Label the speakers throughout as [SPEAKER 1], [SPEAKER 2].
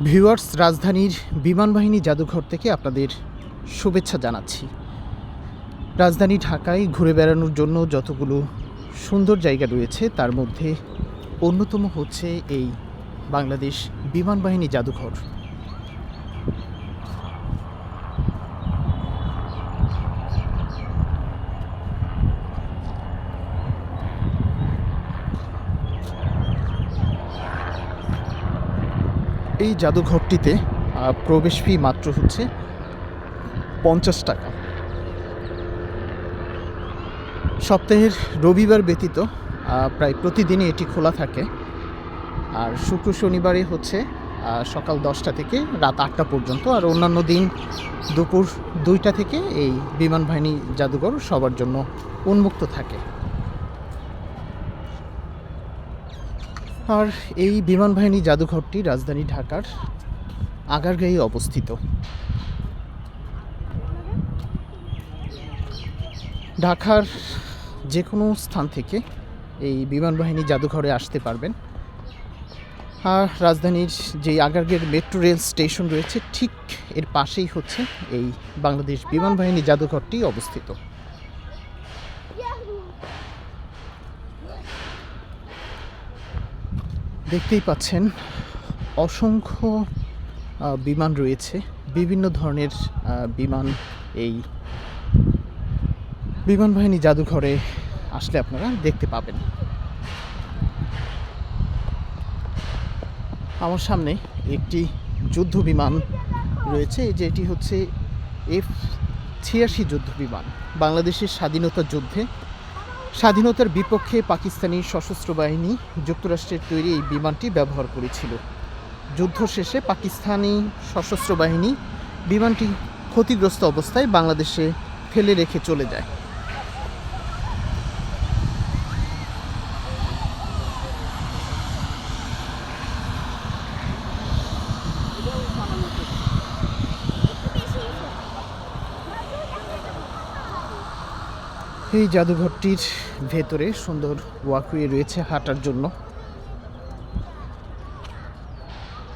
[SPEAKER 1] Viewers, রাজধানীর বিমান বাহিনী জাদুঘর থেকে আপনাদের শুভেচ্ছা জানাচ্ছি। রাজধানী ঢাকায় ঘুরে বেড়ানোর জন্য যতগুলো সুন্দর জায়গা রয়েছে তার মধ্যে অন্যতম হচ্ছে এই বাংলাদেশ বিমান বাহিনী জাদুঘর। এই জাদুঘরটিতে প্রবেশ ফি মাত্র হচ্ছে 50 টাকা। সপ্তাহের রবিবার ব্যতীত প্রায় প্রতিদিনই এটি খোলা থাকে, আর শুক্র শনিবারে হচ্ছে সকাল 10টা থেকে রাত 8টা পর্যন্ত, আর অন্যান্য দিন দুপুর 2টা থেকে এই বিমান বাহিনী জাদুঘর সবার জন্য উন্মুক্ত থাকে। আর এই বিমান বাহিনী জাদুঘরটি রাজধানী ঢাকার আগারগাঁয়ে অবস্থিত। ঢাকার যে কোনো স্থান থেকে এই বিমান বাহিনী জাদুঘরে আসতে পারবেন। আর রাজধানীর যে আগারগাঁয়ের মেট্রো রেল স্টেশন রয়েছে ঠিক এর পাশেই হচ্ছে এই বাংলাদেশ বিমান বাহিনী জাদুঘরটি অবস্থিত। দেখতেই পাচ্ছেন অসংখ্য বিমান রয়েছে, বিভিন্ন ধরনের বিমান এই বিমান বাহিনী জাদুঘরে আসলে আপনারা দেখতে পাবেন। আমার সামনে একটি যুদ্ধ বিমান রয়েছে, যেটি হচ্ছে F-86 যুদ্ধ বিমান। বাংলাদেশের স্বাধীনতা যুদ্ধে স্বাধীনতার বিপক্ষে পাকিস্তানি সশস্ত্র বাহিনী যুক্তরাষ্ট্রের তৈরি এই বিমানটি ব্যবহার করেছিল। যুদ্ধ শেষে পাকিস্তানি সশস্ত্র বাহিনী বিমানটি ক্ষতিগ্রস্ত অবস্থায় বাংলাদেশে ফেলে রেখে চলে যায়। এই জাদুঘরটির ভেতরে সুন্দর ওয়াকওয়ে রয়েছে হাঁটার জন্য,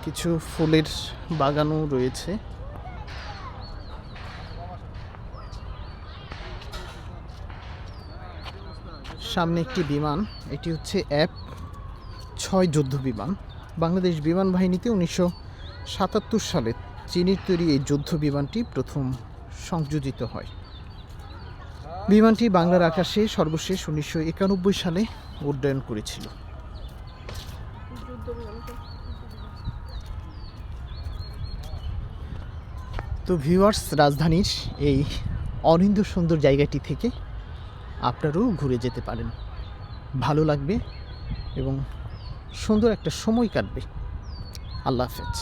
[SPEAKER 1] কিছু ফুলের বাগানও রয়েছে। সামনে একটি বিমান, এটি হচ্ছে F-6 যুদ্ধ বিমান। বাংলাদেশ বিমান বাহিনীতে 1977 সালে চীনের তৈরি এই যুদ্ধ বিমানটি প্রথম সংযোজিত হয়। বিমানটি বাংলার আকাশে সর্বশেষ 1991 সালে উড্ডয়ন করেছিল। তো ভিউয়ার্স, রাজধানীর এই অনিন্দ সুন্দর জায়গাটি থেকে আপনারাও ঘুরে যেতে পারেন, ভালো লাগবে এবং সুন্দর একটা সময় কাটবে। আল্লাহ হাফেজ।